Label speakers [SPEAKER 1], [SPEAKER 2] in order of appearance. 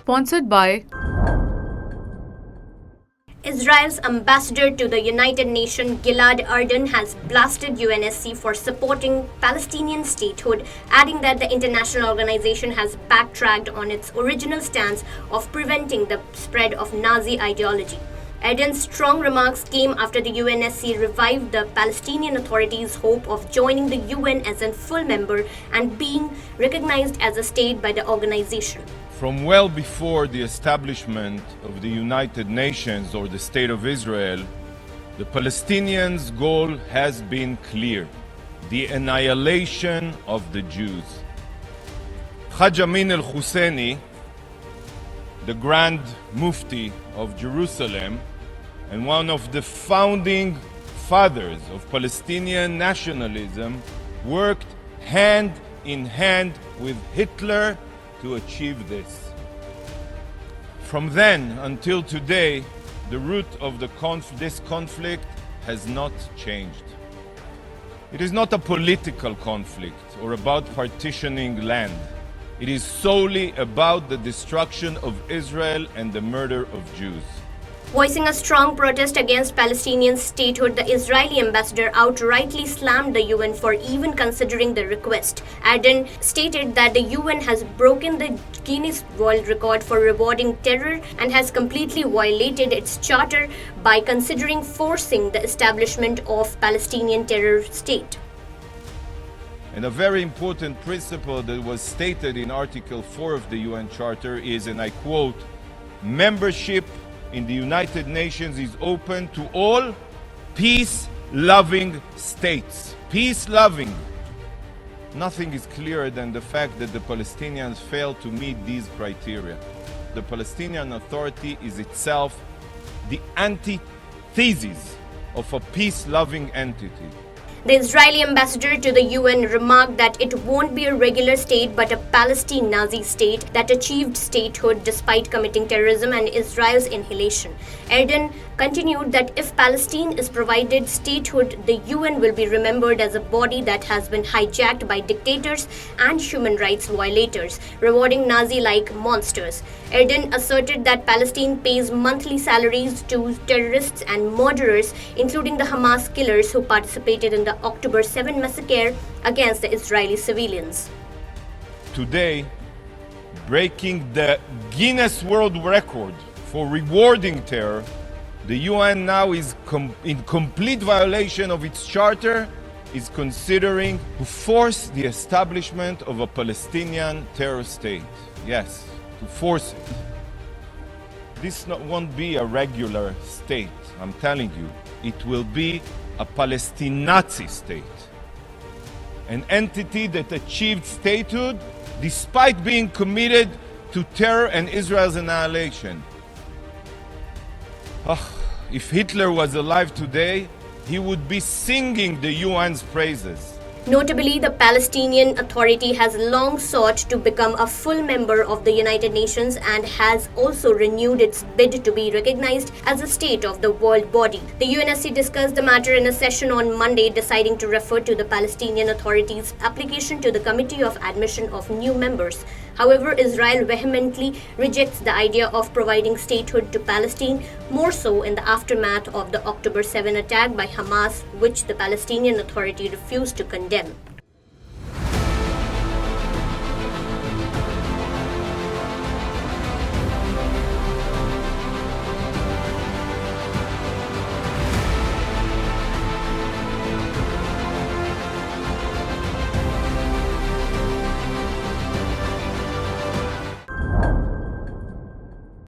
[SPEAKER 1] Sponsored by
[SPEAKER 2] Israel's ambassador to the United Nations, Gilad Erdan, has blasted UNSC for supporting Palestinian statehood, adding that the international organization has backtracked on its original stance of preventing the spread of Nazi ideology. Erdan's strong remarks came after the UNSC revived the Palestinian Authority's hope of joining the UN as a full member and being recognized as a state by the organization.
[SPEAKER 3] From well before the establishment of the United Nations or the State of Israel, the Palestinians' goal has been clear: the annihilation of the Jews. Haj Amin al-Husseini, the Grand Mufti of Jerusalem and one of the founding fathers of Palestinian nationalism, worked hand in hand with Hitler to achieve this. From then until today, the root of this conflict has not changed. It is not a political conflict or about partitioning land. It is solely about the destruction of Israel and the murder of Jews.
[SPEAKER 2] Voicing a strong protest against Palestinian statehood, the Israeli ambassador outrightly slammed the UN for even considering the request. Erdan stated that the UN has broken the Guinness World Record for rewarding terror and has completely violated its charter by considering forcing the establishment of Palestinian terror state.
[SPEAKER 3] And a very important principle that was stated in Article 4 of the UN Charter is, and I quote, "Membership in the United Nations is open to all peace-loving states." Peace-loving. Nothing is clearer than the fact that the Palestinians failed to meet these criteria. The Palestinian Authority is itself the antithesis of a peace-loving entity.
[SPEAKER 2] The Israeli ambassador to the UN remarked that it won't be a regular state but a Palestine Nazi state that achieved statehood despite committing terrorism and Israel's annihilation. Erdan continued that if Palestine is provided statehood, the UN will be remembered as a body that has been hijacked by dictators and human rights violators, rewarding Nazi-like monsters. Erdan asserted that Palestine pays monthly salaries to terrorists and murderers, including the Hamas killers who participated in the October 7 massacre against the Israeli civilians.
[SPEAKER 3] Today, breaking the Guinness World Record for rewarding terror, the UN now is in complete violation of its charter, is considering to force the establishment of a Palestinian terror state. Yes, to force it. This won't be a regular state, I'm telling you. It will be a Palestine Nazi state. An entity that achieved statehood despite being committed to terror and Israel's annihilation. If Hitler was alive today, he would be singing the UN's praises.
[SPEAKER 2] Notably, the Palestinian Authority has long sought to become a full member of the United Nations and has also renewed its bid to be recognized as a state of the world body. The UNSC discussed the matter in a session on Monday, deciding to refer to the Palestinian Authority's application to the Committee of Admission of New Members. However, Israel vehemently rejects the idea of providing statehood to Palestine, more so in the aftermath of the October 7 attack by Hamas, which the Palestinian Authority refused to condemn.